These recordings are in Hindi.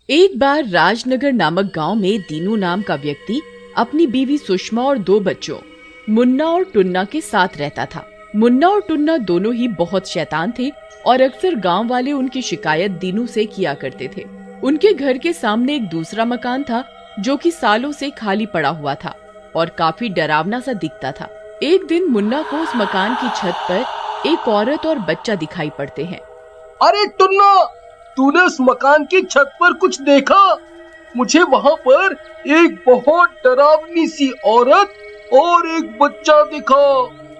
एक बार राजनगर नामक गांव में दीनू नाम का व्यक्ति अपनी बीवी सुषमा और 2 बच्चों मुन्ना और टुन्ना के साथ रहता था। मुन्ना और टुन्ना दोनों ही बहुत शैतान थे और अक्सर गांव वाले उनकी शिकायत दीनू से किया करते थे। उनके घर के सामने एक दूसरा मकान था जो कि सालों से खाली पड़ा हुआ था और काफी डरावना सा दिखता था। एक दिन मुन्ना को उस मकान की छत पर एक औरत और बच्चा दिखाई पड़ते हैं। अरे टुन्ना, तूने उस मकान की छत पर कुछ देखा? मुझे वहाँ पर एक बहुत डरावनी सी औरत और एक बच्चा दिखा।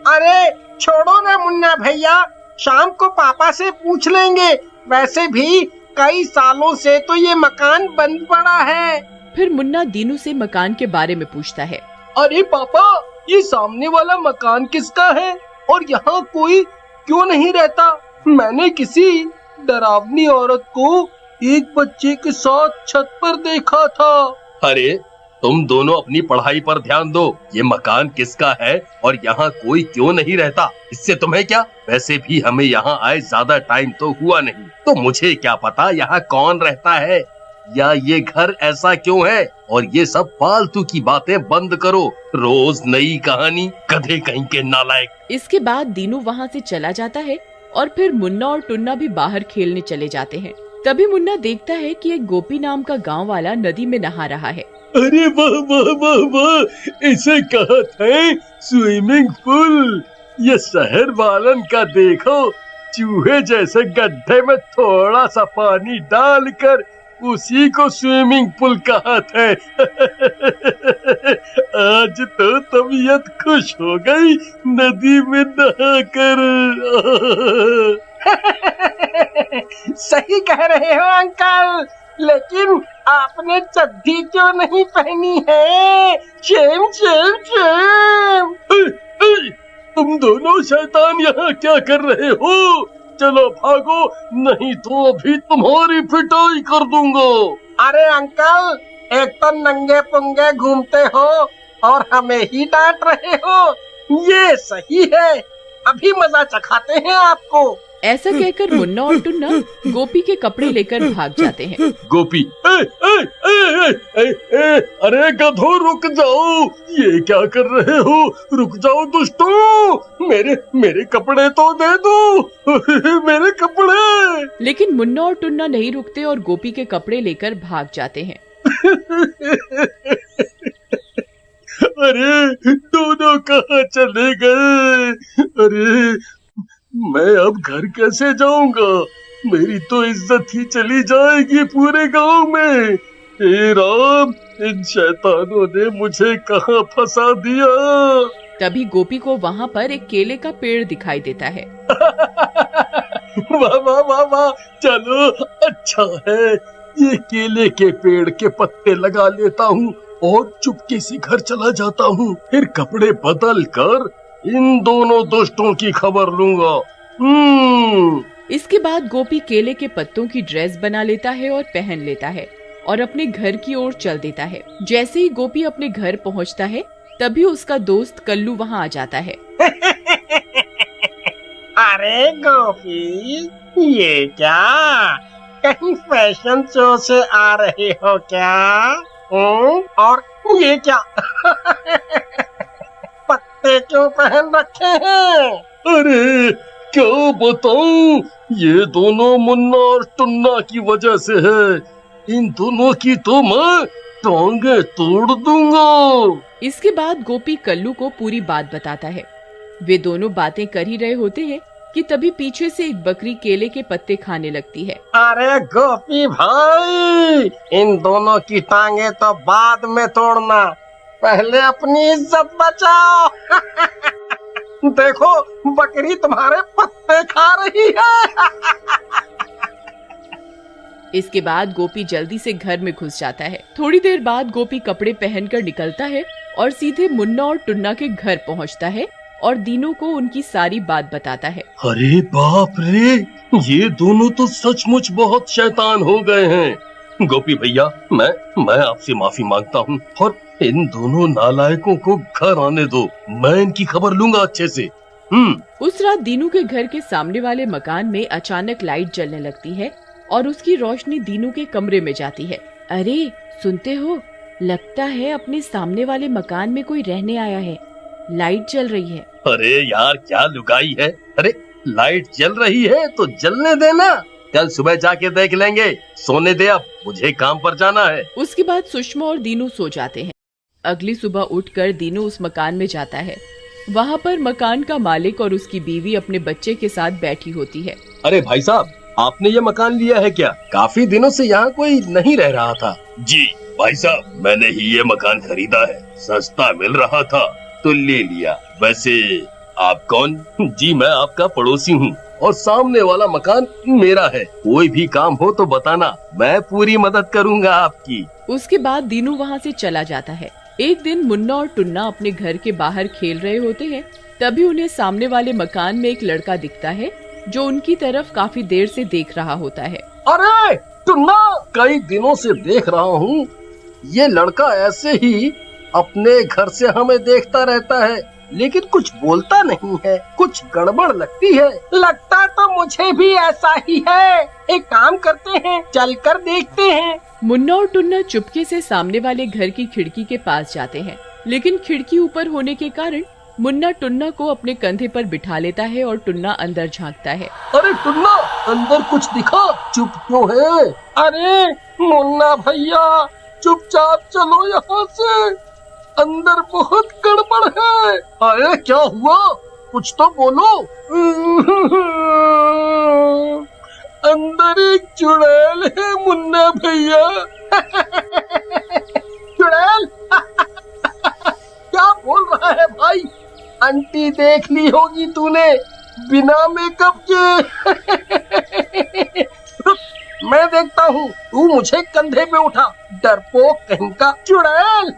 अरे छोड़ो ना मुन्ना भैया, शाम को पापा से पूछ लेंगे। वैसे भी कई सालों से तो ये मकान बंद पड़ा है। फिर मुन्ना दीनू से मकान के बारे में पूछता है। अरे पापा, ये सामने वाला मकान किसका है और यहाँ कोई क्यों नहीं रहता? मैंने किसी डरावनी औरत को एक बच्चे के साथ छत पर देखा था। अरे तुम दोनों अपनी पढ़ाई पर ध्यान दो। ये मकान किसका है और यहाँ कोई क्यों नहीं रहता, इससे तुम्हें क्या? वैसे भी हमें यहाँ आए ज्यादा टाइम तो हुआ नहीं, तो मुझे क्या पता यहाँ कौन रहता है या ये घर ऐसा क्यों है। और ये सब फालतू की बातें बंद करो, रोज नई कहानी, गधे कहीं के नालायक। इसके बाद दीनू वहाँ से चला जाता है और फिर मुन्ना और टुन्ना भी बाहर खेलने चले जाते हैं। तभी मुन्ना देखता है कि एक गोपी नाम का गांव वाला नदी में नहा रहा है। अरे वाह वाह वाह वाह, इसे कहते हैं स्विमिंग पूल। ये शहर वालन का देखो, चूहे जैसे गड्ढे में थोड़ा सा पानी डालकर उसी को स्विमिंग पूल कहते हैं। आज तो तबीयत खुश हो गई नदी में नहाकर। सही कह रहे हो अंकल, लेकिन आपने चड्डी क्यों नहीं पहनी है? Shem Shem Shem. तुम दोनों शैतान यहाँ क्या कर रहे हो? चलो भागो, नहीं तो अभी तुम्हारी पिटाई कर दूंगा। अरे अंकल, एक तो नंगे पुंगे घूमते हो और हमें ही डांट रहे हो। ये सही है, अभी मजा चखाते हैं आपको। ऐसा कहकर मुन्ना और टुन्ना गोपी के कपड़े लेकर भाग जाते हैं। गोपी, अरे गधो रुक जाओ, ये क्या कर रहे हो? रुक जाओ दुष्टों, मेरे कपड़े तो दे दो। मेरे कपड़े। लेकिन मुन्ना और टुन्ना नहीं रुकते और गोपी के कपड़े लेकर भाग जाते हैं। अरे दोनों कहाँ चले गए? अरे मैं अब घर कैसे जाऊंगा? मेरी तो इज्जत ही चली जाएगी पूरे गांव में। हे राम, इन शैतानों ने मुझे कहाँ फंसा दिया। तभी गोपी को वहाँ पर एक केले का पेड़ दिखाई देता है। वाह वाह वाह वाह, चलो अच्छा है, ये केले के पेड़ के पत्ते लगा लेता हूँ और चुपके से घर चला जाता हूँ। फिर कपड़े बदल कर इन दोनों दोस्तों की खबर लूंगा। इसके बाद गोपी केले के पत्तों की ड्रेस बना लेता है और पहन लेता है और अपने घर की ओर चल देता है। जैसे ही गोपी अपने घर पहुंचता है, तभी उसका दोस्त कल्लू वहां आ जाता है। अरे गोपी, ये क्या? कहीं फैशन शो से आ रहे हो क्या? और ये क्या? पत्ते क्यों पहन रखे हैं? अरे क्या बताऊं, ये दोनों मुन्ना और टुन्ना की वजह से है। इन दोनों की तो मैं टांगे तोड़ दूंगा। इसके बाद गोपी कल्लू को पूरी बात बताता है। वे दोनों बातें कर ही रहे होते हैं कि तभी पीछे से एक बकरी केले के पत्ते खाने लगती है। अरे गोपी भाई, इन दोनों की टांगे तो बाद में तोड़ना, पहले अपनी इज्जत बचाओ। देखो, बकरी तुम्हारे पत्ते खा रही है। इसके बाद गोपी जल्दी से घर में घुस जाता है। थोड़ी देर बाद गोपी कपड़े पहनकर निकलता है और सीधे मुन्ना और टुन्ना के घर पहुंचता है और दीनू को उनकी सारी बात बताता है। अरे बाप रे, ये दोनों तो सचमुच बहुत शैतान हो गए हैं। गोपी भैया, मैं आपसे माफी मांगता हूँ और इन दोनों नालायकों को घर आने दो, मैं इनकी खबर लूंगा अच्छे से। उस रात दीनू के घर के सामने वाले मकान में अचानक लाइट जलने लगती है और उसकी रोशनी दीनू के कमरे में जाती है। अरे सुनते हो, लगता है अपने सामने वाले मकान में कोई रहने आया है। लाइट जल रही है। अरे यार क्या लुगाई है। अरे लाइट जल रही है तो जलने देना, कल सुबह जाके देख लेंगे। सोने दे, अब मुझे काम पर जाना है। उसके बाद सुषमा और दीनू सो जाते हैं। अगली सुबह उठकर दीनू उस मकान में जाता है। वहाँ पर मकान का मालिक और उसकी बीवी अपने बच्चे के साथ बैठी होती है। अरे भाई साहब, आपने ये मकान लिया है क्या? काफी दिनों से यहाँ कोई नहीं रह रहा था। जी भाई साहब, मैंने ही ये मकान खरीदा है, सस्ता मिल रहा था तो ले लिया। वैसे आप कौन? जी मैं आपका पड़ोसी हूँ और सामने वाला मकान मेरा है। कोई भी काम हो तो बताना, मैं पूरी मदद करूँगा आपकी। उसके बाद दीनू वहाँ से चला जाता है। एक दिन मुन्ना और टुन्ना अपने घर के बाहर खेल रहे होते हैं। तभी उन्हें सामने वाले मकान में एक लड़का दिखता है जो उनकी तरफ काफी देर से देख रहा होता है। अरे टुन्ना, कई दिनों से देख रहा हूँ, ये लड़का ऐसे ही अपने घर से हमें देखता रहता है, लेकिन कुछ बोलता नहीं है। कुछ गड़बड़ लगती है। लगता तो मुझे भी ऐसा ही है। एक काम करते हैं, चलकर देखते हैं। मुन्ना और टुन्ना चुपके से सामने वाले घर की खिड़की के पास जाते हैं, लेकिन खिड़की ऊपर होने के कारण मुन्ना टुन्ना को अपने कंधे पर बिठा लेता है और टुन्ना अंदर झांकता है। अरे टुन्ना, अंदर कुछ दिखा? चुप क्यों है? अरे मुन्ना भैया, चुपचाप चलो यहाँ से, अंदर बहुत गड़बड़ है। अरे क्या हुआ? कुछ तो बोलो। अंदर एक चुड़ैल है मुन्ना भैया। चुड़ैल? क्या बोल रहा है भाई? आंटी देख ली होगी तूने बिना मेकअप के। मैं देखता हूँ, तू मुझे कंधे पे उठा, डरपोक कहीं का चुड़ैल।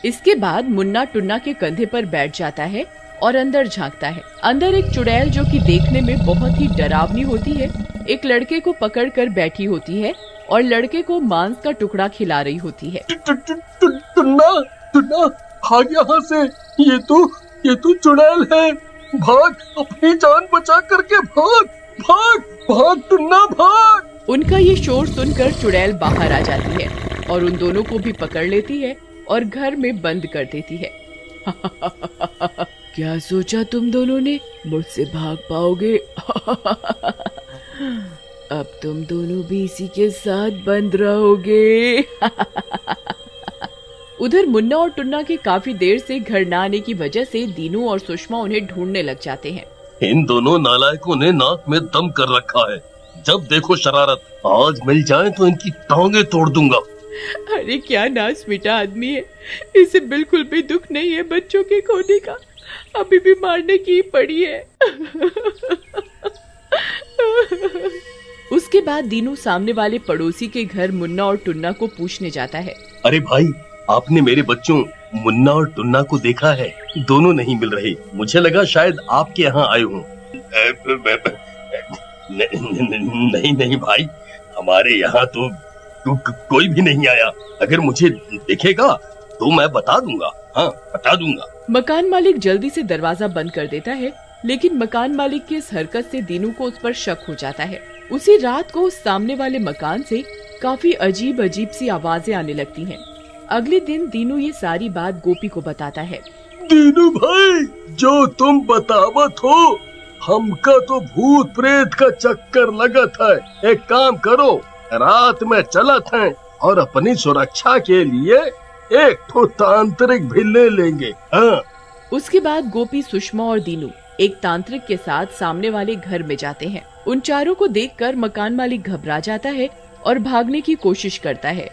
इसके बाद मुन्ना टुन्ना के कंधे पर बैठ जाता है और अंदर झांकता है। अंदर एक चुड़ैल, जो कि देखने में बहुत ही डरावनी होती है, एक लड़के को पकड़कर बैठी होती है और लड़के को मांस का टुकड़ा खिला रही होती है। टुन्ना, टुन्ना भाग यहाँ से, ये तू चुड़ैल है। भाग, अपनी जान बचा करके भाग, भाग, भाग टुन्ना भाग। उनका ये शोर सुनकर चुड़ैल बाहर आ जाती है और उन दोनों को भी पकड़ लेती है और घर में बंद कर देती है। क्या सोचा तुम दोनों ने मुझसे भाग पाओगे? अब तुम दोनों भी इसी के साथ बंद रहोगे। उधर मुन्ना और टुन्ना के काफी देर से घर न आने की वजह से दीनू और सुषमा उन्हें ढूंढने लग जाते हैं। इन दोनों नालायकों ने नाक में दम कर रखा है। जब देखो शरारत। आज मिल जाए तो इनकी टांगे तोड़ दूंगा। अरे क्या नास मिटा आदमी है, इसे बिल्कुल भी दुख नहीं है बच्चों के खोने का, अभी भी मारने की पड़ी है। उसके बाद दीनू सामने वाले पड़ोसी के घर मुन्ना और टुन्ना को पूछने जाता है। अरे भाई, आपने मेरे बच्चों मुन्ना और टुन्ना को देखा है? दोनों नहीं मिल रहे। मुझे लगा शायद आपके यहाँ आए हों। नहीं भाई, हमारे यहाँ तो कोई भी नहीं आया। अगर मुझे दिखेगा तो मैं बता दूंगा। हाँ, बता दूंगा। मकान मालिक जल्दी से दरवाजा बंद कर देता है, लेकिन मकान मालिक की इस हरकत से दीनू को उस पर शक हो जाता है। उसी रात को उस सामने वाले मकान से काफी अजीब अजीब सी आवाजें आने लगती हैं। अगले दिन दीनू ये सारी बात गोपी को बताता है। दीनू भाई, जो तुम बतावत हो, हमका तो भूत प्रेत का चक्कर लगत है। एक काम करो, रात में चलत हैं और अपनी सुरक्षा के लिए एक ठो तांत्रिक भी ले लेंगे। हाँ। उसके बाद गोपी, सुषमा और दीनू एक तांत्रिक के साथ सामने वाले घर में जाते हैं। उन चारों को देखकर मकान मालिक घबरा जाता है और भागने की कोशिश करता है,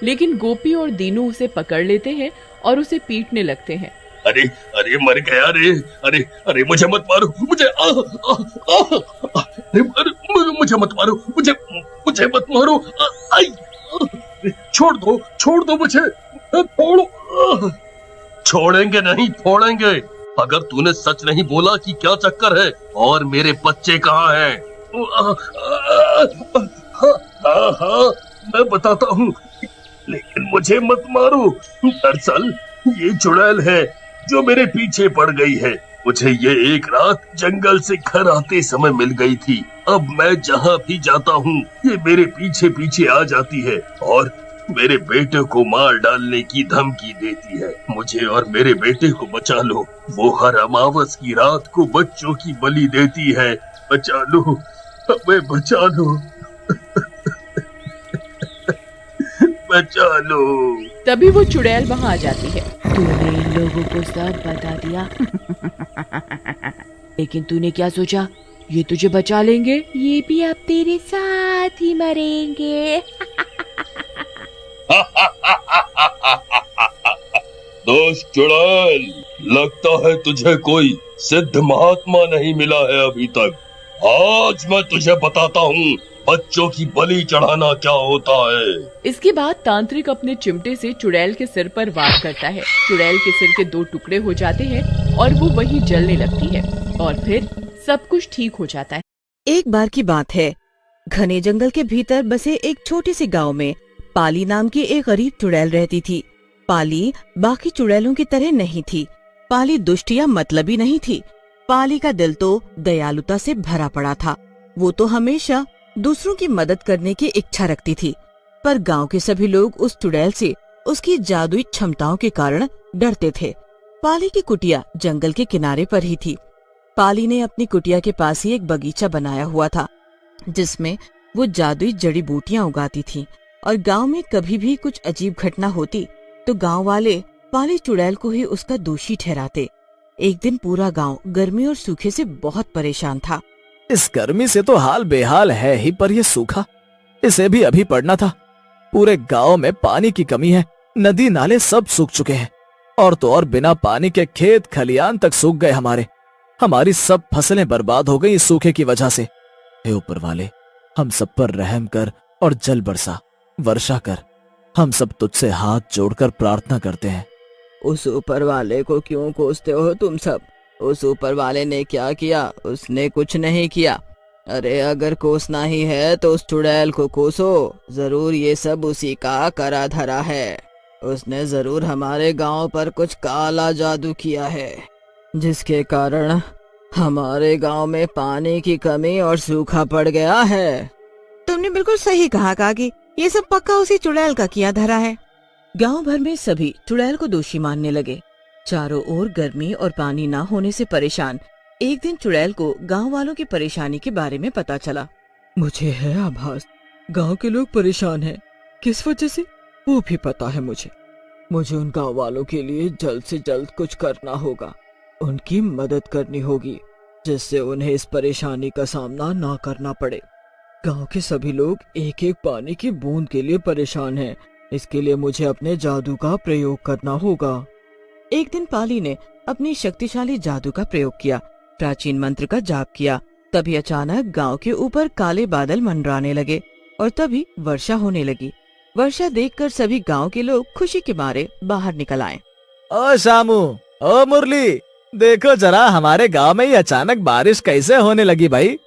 लेकिन गोपी और दीनू उसे पकड़ लेते हैं और उसे पीटने लगते हैं। अरे अरे मर गया रे। अरे अरे मुझे मत मारो, मुझे मुझे मत मारो, मुझे मत मारो। छोड़ दो मुझे, छोड़ो। छोड़ेंगे नहीं, फोड़ेंगे। अगर तूने सच नहीं बोला कि क्या चक्कर है और मेरे बच्चे कहाँ हैं? हाँ, मैं बताता हूँ, लेकिन मुझे मत मारो। दरअसल ये चुड़ैल है जो मेरे पीछे पड़ गई है। मुझे ये एक रात जंगल से घर आते समय मिल गई थी। अब मैं जहाँ भी जाता हूँ ये मेरे पीछे पीछे आ जाती है और मेरे बेटे को मार डालने की धमकी देती है। मुझे और मेरे बेटे को बचा लो। वो हर अमावस की रात को बच्चों की बलि देती है। बचा लो, हमें बचा लो। बचा लो। तभी वो चुड़ैल वहाँ आ जाती है। तूने इन लोगों को सब बता दिया लेकिन तूने क्या सोचा ये तुझे बचा लेंगे? ये भी अब तेरे साथ ही मरेंगे। दोस्त चुड़ैल, लगता है तुझे कोई सिद्ध महात्मा नहीं मिला है अभी तक। आज मैं तुझे बताता हूँ बच्चों की बलि चढ़ाना क्या होता है। इसके बाद तांत्रिक अपने चिमटे से चुड़ैल के सिर पर वार करता है। चुड़ैल के सिर के 2 टुकड़े हो जाते हैं और वो वहीं जलने लगती है और फिर सब कुछ ठीक हो जाता है। एक बार की बात है, घने जंगल के भीतर बसे एक छोटे से गांव में पाली नाम की एक गरीब चुड़ैल रहती थी। पाली बाकी चुड़ैलों की तरह नहीं थी। पाली दुष्ट या मतलबी नहीं थी। पाली का दिल तो दयालुता से भरा पड़ा था। वो तो हमेशा दूसरों की मदद करने की इच्छा रखती थी, पर गांव के सभी लोग उस चुड़ैल से उसकी जादुई क्षमताओं के कारण डरते थे। पाली की कुटिया जंगल के किनारे पर ही थी। पाली ने अपनी कुटिया के पास ही एक बगीचा बनाया हुआ था जिसमें वो जादुई जड़ी बूटियां उगाती थी और गांव में कभी भी कुछ अजीब घटना होती तो गांव वाले पाली चुड़ैल को ही उसका दोषी ठहराते। एक दिन पूरा गांव गर्मी और सूखे से बहुत परेशान था। इस गर्मी से तो हाल बेहाल है ही, पर ये सूखा, इसे भी अभी पड़ना था। पूरे गांव में पानी की कमी है। नदी नाले सब सूख चुके हैं और तो और बिना पानी के खेत खलियान तक सूख गए। हमारी सब फसलें बर्बाद हो गई इस सूखे की वजह से। हे ऊपर वाले, हम सब पर रहम कर और जल वर्षा कर। हम सब तुझसे हाथ जोड़कर प्रार्थना करते हैं। उस ऊपर वाले को क्यों कोसते हो तुम सब? उस ऊपर वाले ने क्या किया? उसने कुछ नहीं किया। अरे अगर कोसना ही है तो उस चुड़ैल को कोसो। जरूर ये सब उसी का करा धरा है। उसने जरूर हमारे गांव पर कुछ काला जादू किया है जिसके कारण हमारे गांव में पानी की कमी और सूखा पड़ गया है। तुमने बिल्कुल सही कहा काकी, ये सब पक्का उसी चुड़ैल का किया धरा है। गांव भर में सभी चुड़ैल को दोषी मानने लगे। चारों ओर गर्मी और पानी ना होने से परेशान एक दिन चुड़ैल को गांव वालों की परेशानी के बारे में पता चला। मुझे है आभास गांव के लोग परेशान हैं। किस वजह से वो भी पता है मुझे उन गांव वालों के लिए जल्द से जल्द कुछ करना होगा। उनकी मदद करनी होगी जिससे उन्हें इस परेशानी का सामना ना करना पड़े। गांव के सभी लोग एक एक पानी की बूंद के लिए परेशान हैं। इसके लिए मुझे अपने जादू का प्रयोग करना होगा। एक दिन पाली ने अपनी शक्तिशाली जादू का प्रयोग किया, प्राचीन मंत्र का जाप किया। तभी अचानक गांव के ऊपर काले बादल मंडराने लगे और तभी वर्षा होने लगी। वर्षा देखकर सभी गांव के लोग खुशी के मारे बाहर निकल आए। ओ शामू, ओ मुरली, देखो जरा हमारे गांव में ये अचानक बारिश कैसे होने लगी भाई।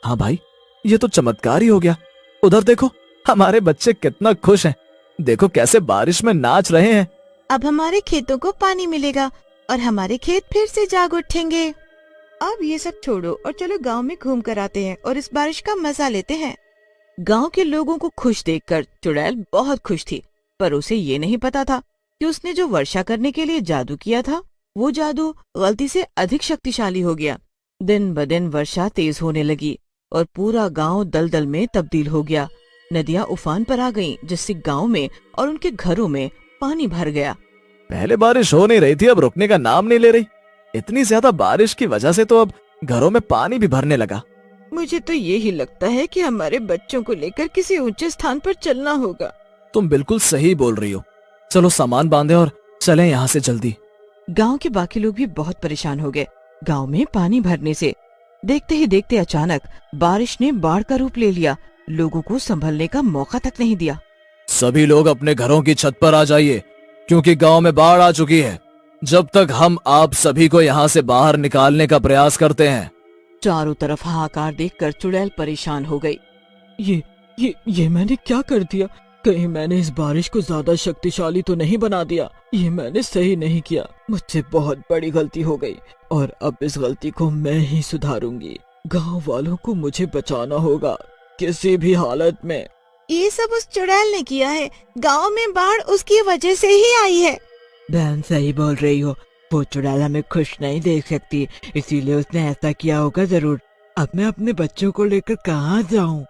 हाँ भाई, ये तो चमत्कार ही हो गया। उधर देखो हमारे बच्चे कितना खुश हैं। देखो कैसे बारिश में नाच रहे हैं। अब हमारे खेतों को पानी मिलेगा और हमारे खेत फिर से जाग उठेंगे। अब ये सब छोड़ो और चलो गांव में घूम कर आते हैं और इस बारिश का मजा लेते हैं। गांव के लोगों को खुश देखकर चुड़ैल बहुत खुश थी, पर उसे ये नहीं पता था कि उसने जो वर्षा करने के लिए जादू किया था वो जादू गलती से अधिक शक्तिशाली हो गया। दिन ब दिन वर्षा तेज होने लगी और पूरा गांव दलदल में तब्दील हो गया। नदियां उफान पर आ गईं, जिससे गांव में और उनके घरों में पानी भर गया। पहले बारिश हो नहीं रही थी, अब रुकने का नाम नहीं ले रही। इतनी ज्यादा बारिश की वजह से तो अब घरों में पानी भी भरने लगा। मुझे तो यही लगता है कि हमारे बच्चों को लेकर किसी ऊंचे स्थान पर चलना होगा। तुम बिल्कुल सही बोल रही हो। चलो सामान बांधे और चलें यहाँ से जल्दी। गांव के बाकी लोग भी बहुत परेशान हो गए। गांव में पानी भरने से देखते ही देखते अचानक बारिश ने बाढ़ का रूप ले लिया। लोगों को संभलने का मौका तक नहीं दिया। सभी लोग अपने घरों की छत पर आ जाइए, क्योंकि गांव में बाढ़ आ चुकी है। जब तक हम आप सभी को यहाँ से बाहर निकालने का प्रयास करते हैं। चारों तरफ हाहाकार देखकर चुड़ैल परेशान हो गई। ये मैंने क्या कर दिया? कहीं मैंने इस बारिश को ज्यादा शक्तिशाली तो नहीं बना दिया? ये मैंने सही नहीं किया। मुझसे बहुत बड़ी गलती हो गई और अब इस गलती को मैं ही सुधारूंगी। गांव वालों को मुझे बचाना होगा किसी भी हालत में। ये सब उस चुड़ैल ने किया है। गांव में बाढ़ उसकी वजह से ही आई है। बहन सही बोल रही हो, वो चुड़ैल हमें खुश नहीं देख सकती, इसीलिए उसने ऐसा किया होगा जरूर। अब मैं अपने बच्चों को लेकर कहाँ जाऊँ?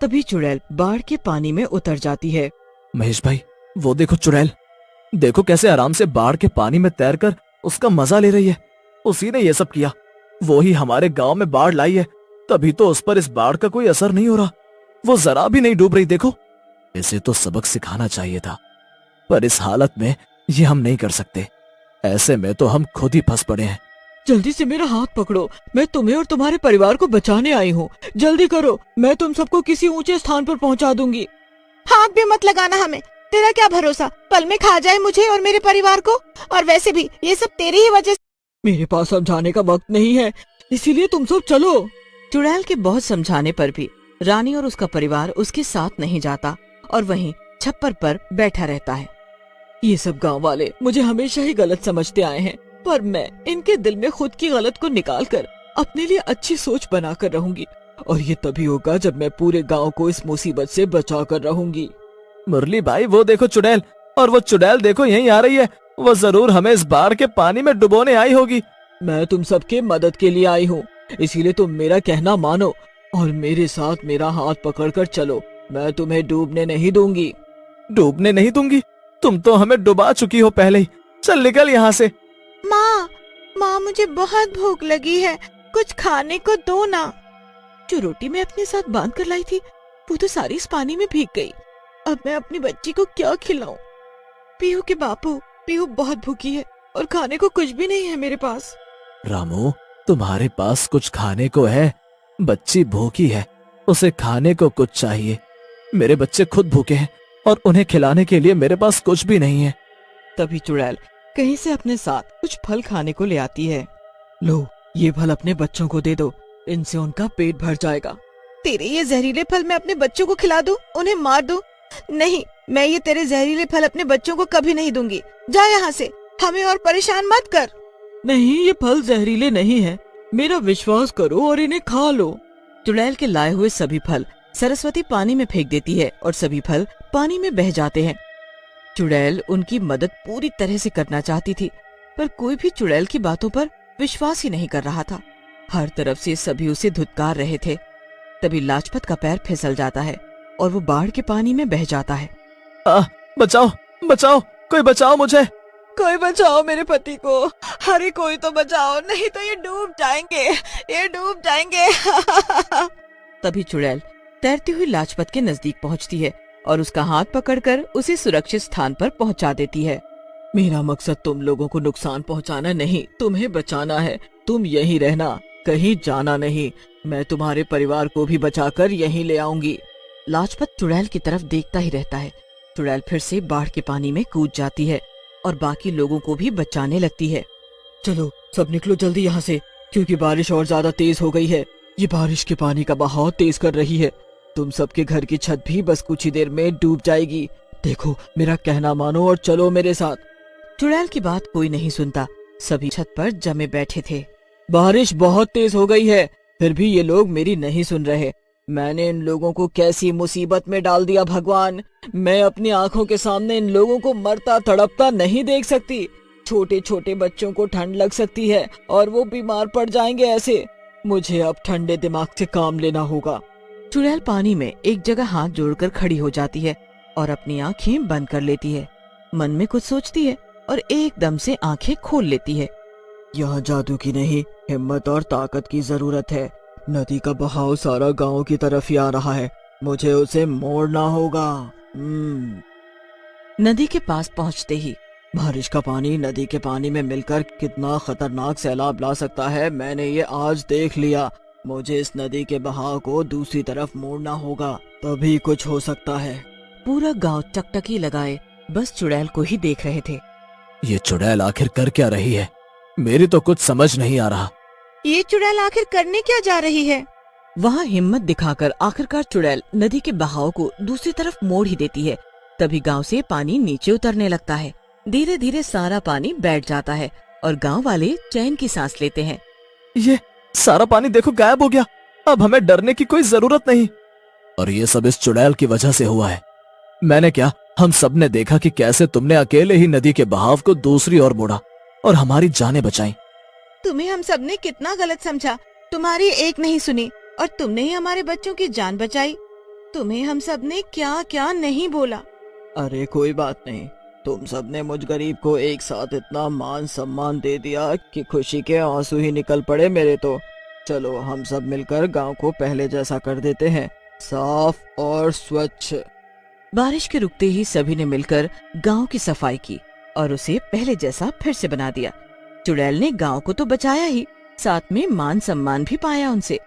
तभी चुड़ैल बाढ़ के पानी में उतर जाती है। महेश भाई, वो देखो चुड़ैल, देखो कैसे आराम से बाढ़ के पानी में तैरकर उसका मजा ले रही है। उसी ने ये सब किया, वो ही हमारे गांव में बाढ़ लाई है, तभी तो उस पर इस बाढ़ का कोई असर नहीं हो रहा। वो जरा भी नहीं डूब रही। देखो, इसे तो सबक सिखाना चाहिए था, पर इस हालत में ये हम नहीं कर सकते। ऐसे में तो हम खुद ही फंस पड़े हैं। जल्दी से मेरा हाथ पकड़ो, मैं तुम्हें और तुम्हारे परिवार को बचाने आई हूँ। जल्दी करो, मैं तुम सबको किसी ऊंचे स्थान पर पहुँचा दूंगी। हाथ भी मत लगाना हमें, तेरा क्या भरोसा पल में खा जाए मुझे और मेरे परिवार को। और वैसे भी ये सब तेरी ही वजह से। मेरे पास समझाने का वक्त नहीं है, इसीलिए तुम सब चलो। चुड़ैल के बहुत समझाने पर भी रानी और उसका परिवार उसके साथ नहीं जाता और वहीं छप्पर पर बैठा रहता है। ये सब गांव वाले मुझे हमेशा ही गलत समझते आए हैं, पर मैं इनके दिल में खुद की गलत को निकालकर अपने लिए अच्छी सोच बनाकर रहूंगी, और ये तभी होगा जब मैं पूरे गांव को इस मुसीबत से बचा कर रहूंगी। मुरली भाई, वो देखो चुड़ैल, और वो चुड़ैल देखो यहीं आ रही है। वो जरूर हमें इस बाढ़ के पानी में डुबोने आई होगी। मैं तुम सबके मदद के लिए आई हूँ, इसीलिए तुम मेरा कहना मानो और मेरे साथ मेरा हाथ पकड़कर चलो। मैं तुम्हें डूबने नहीं दूंगी। डूबने नहीं दूंगी? तुम तो हमें डुबा चुकी हो पहले ही। चल निकल यहाँ से। माँ मुझे बहुत भूख लगी है, कुछ खाने को दो ना। जो रोटी मैं अपने साथ बांध कर लाई थी वो तो सारी इस पानी में भीग गई। अब मैं अपनी बच्ची को क्या खिलाऊं? पीहू के बापू, पीहू बहुत भूखी है और खाने को कुछ भी नहीं है मेरे पास। रामू, तुम्हारे पास कुछ खाने को है? बच्ची भूखी है, उसे खाने को कुछ चाहिए। मेरे बच्चे खुद भूखे हैं और उन्हें खिलाने के लिए मेरे पास कुछ भी नहीं है। तभी चुड़ैल कहीं से अपने साथ कुछ फल खाने को ले आती है। लो, ये फल अपने बच्चों को दे दो, इनसे उनका पेट भर जाएगा। तेरे ये जहरीले फल मैं अपने बच्चों को खिला दूं, उन्हें मार दूं? नहीं, मैं ये तेरे जहरीले फल अपने बच्चों को कभी नहीं दूंगी। जा यहाँ से, हमें और परेशान मत कर। नहीं, ये फल जहरीले नहीं है, मेरा विश्वास करो और इन्हें खा लो। चुड़ैल के लाए हुए सभी फल सरस्वती पानी में फेंक देती है और सभी फल पानी में बह जाते हैं। चुड़ैल उनकी मदद पूरी तरह से करना चाहती थी, पर कोई भी चुड़ैल की बातों पर विश्वास ही नहीं कर रहा था। हर तरफ से सभी उसे धुतकार रहे थे। तभी लाजपत का पैर फिसल जाता है और वो बाढ़ के पानी में बह जाता है। बचाओ, बचाओ, कोई बचाओ मुझे। कोई बचाओ मेरे पति को। अरे कोई तो बचाओ, नहीं तो ये डूब जाएंगे, ये डूब जाएंगे। तभी चुड़ैल तैरती हुई लाजपत के नजदीक पहुंचती है और उसका हाथ पकड़कर उसे सुरक्षित स्थान पर पहुंचा देती है। मेरा मकसद तुम लोगों को नुकसान पहुंचाना नहीं, तुम्हें बचाना है। तुम यहीं रहना, कहीं जाना नहीं। मैं तुम्हारे परिवार को भी बचाकर यहीं ले आऊंगी। लाजपत चुड़ैल की तरफ देखता ही रहता है। चुड़ैल फिर से बाढ़ के पानी में कूद जाती है और बाकी लोगों को भी बचाने लगती है। चलो सब निकलो जल्दी यहाँ से, क्योंकि बारिश और ज्यादा तेज हो गई है। ये बारिश के पानी का बहाव तेज कर रही है। तुम सबके घर की छत भी बस कुछ ही देर में डूब जाएगी। देखो, मेरा कहना मानो और चलो मेरे साथ। चुड़ैल की बात कोई नहीं सुनता। सभी छत पर जमे बैठे थे। बारिश बहुत तेज हो गई है, फिर भी ये लोग मेरी नहीं सुन रहे। मैंने इन लोगों को कैसी मुसीबत में डाल दिया भगवान। मैं अपनी आंखों के सामने इन लोगों को मरता तड़पता नहीं देख सकती। छोटे छोटे बच्चों को ठंड लग सकती है और वो बीमार पड़ जाएंगे ऐसे। मुझे अब ठंडे दिमाग से काम लेना होगा। चुड़ैल पानी में एक जगह हाथ जोड़कर खड़ी हो जाती है और अपनी आंखें बंद कर लेती है। मन में कुछ सोचती है और एकदम से आंखें खोल लेती है। यहाँ जादू की नहीं, हिम्मत और ताकत की जरूरत है। नदी का बहाव सारा गांव की तरफ ही आ रहा है, मुझे उसे मोड़ना होगा। नदी के पास पहुँचते ही बारिश का पानी नदी के पानी में मिलकर कितना खतरनाक सैलाब ला सकता है, मैंने ये आज देख लिया। मुझे इस नदी के बहाव को दूसरी तरफ मोड़ना होगा, तभी कुछ हो सकता है। पूरा गांव टकटकी लगाए बस चुड़ैल को ही देख रहे थे। ये चुड़ैल आखिर कर क्या रही है? मेरी तो कुछ समझ नहीं आ रहा। ये चुड़ैल आखिर करने क्या जा रही है? वहाँ हिम्मत दिखाकर आखिरकार चुड़ैल नदी के बहाव को दूसरी तरफ मोड़ ही देती है। तभी गांव से पानी नीचे उतरने लगता है। धीरे धीरे सारा पानी बैठ जाता है और गांव वाले चैन की सांस लेते हैं। ये सारा पानी देखो गायब हो गया। अब हमें डरने की कोई जरूरत नहीं। और ये सब इस चुड़ैल की वजह से हुआ है। मैंने क्या, हम सब ने देखा कि कैसे तुमने अकेले ही नदी के बहाव को दूसरी ओर मोड़ा और हमारी जानें बचाई। तुम्हें हम सब ने कितना गलत समझा। तुम्हारी एक नहीं सुनी और तुमने ही हमारे बच्चों की जान बचाई। तुम्हें हम सब ने क्या क्या नहीं बोला। अरे कोई बात नहीं, तुम सब ने मुझ गरीब को एक साथ इतना मान सम्मान दे दिया कि खुशी के आंसू ही निकल पड़े मेरे तो। चलो हम सब मिलकर गांव को पहले जैसा कर देते हैं, साफ और स्वच्छ। बारिश के रुकते ही सभी ने मिलकर गांव की सफाई की और उसे पहले जैसा फिर से बना दिया। चुड़ैल ने गांव को तो बचाया ही, साथ में मान सम्मान भी पाया उनसे।